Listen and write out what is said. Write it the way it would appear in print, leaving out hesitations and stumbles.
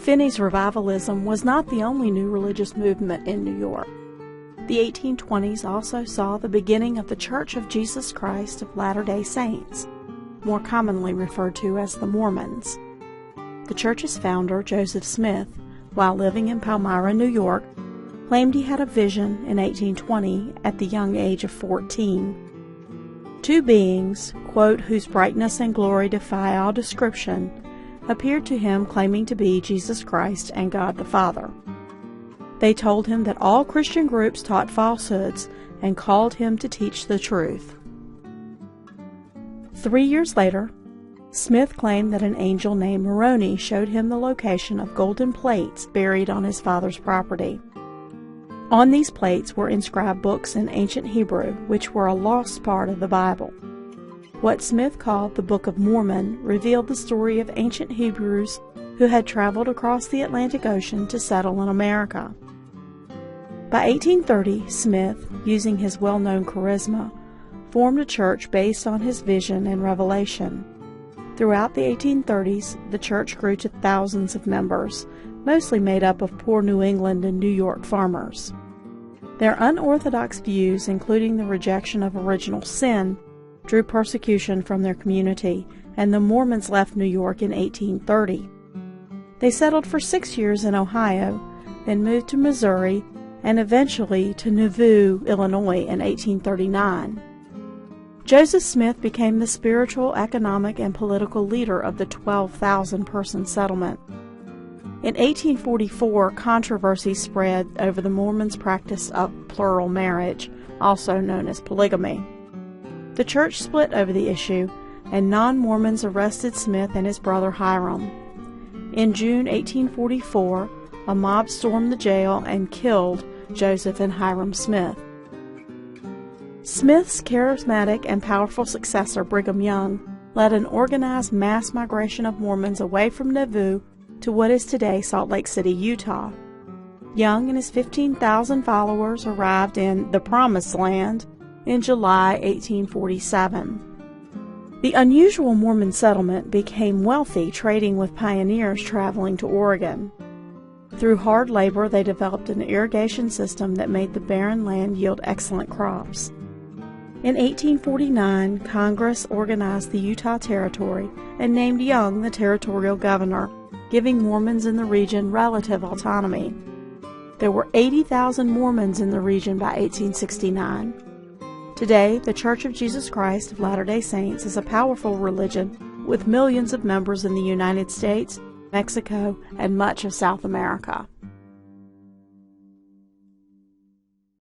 Finney's revivalism was not the only new religious movement in New York. The 1820s also saw the beginning of the Church of Jesus Christ of Latter-day Saints, more commonly referred to as the Mormons. The church's founder, Joseph Smith, while living in Palmyra, New York, claimed he had a vision in 1820 at the young age of 14. Two beings, quote, whose brightness and glory defy all description, appeared to him claiming to be Jesus Christ and God the Father. They told him that all Christian groups taught falsehoods and called him to teach the truth. 3 years later, Smith claimed that an angel named Moroni showed him the location of golden plates buried on his father's property. On these plates were inscribed books in ancient Hebrew, which were a lost part of the Bible. What Smith called the Book of Mormon revealed the story of ancient Hebrews who had traveled across the Atlantic Ocean to settle in America. By 1830, Smith, using his well-known charisma, formed a church based on his vision and revelation. Throughout the 1830s, the church grew to thousands of members, mostly made up of poor New England and New York farmers. Their unorthodox views, including the rejection of original sin, drew persecution from their community, and the Mormons left New York in 1830. They settled for 6 years in Ohio, then moved to Missouri, and eventually to Nauvoo, Illinois in 1839. Joseph Smith became the spiritual, economic, and political leader of the 12,000-person settlement. In 1844, controversy spread over the Mormons' practice of plural marriage, also known as polygamy. The church split over the issue, and non-Mormons arrested Smith and his brother Hiram. In June 1844, a mob stormed the jail and killed Joseph and Hiram Smith. Smith's charismatic and powerful successor, Brigham Young, led an organized mass migration of Mormons away from Nauvoo to what is today Salt Lake City, Utah. Young and his 15,000 followers arrived in the Promised Land in July 1847. The unusual Mormon settlement became wealthy trading with pioneers traveling to Oregon. Through hard labor, they developed an irrigation system that made the barren land yield excellent crops. In 1849, Congress organized the Utah Territory and named Young the territorial governor, giving Mormons in the region relative autonomy. There were 80,000 Mormons in the region by 1869. Today, the Church of Jesus Christ of Latter-day Saints is a powerful religion with millions of members in the United States, Mexico, and much of South America.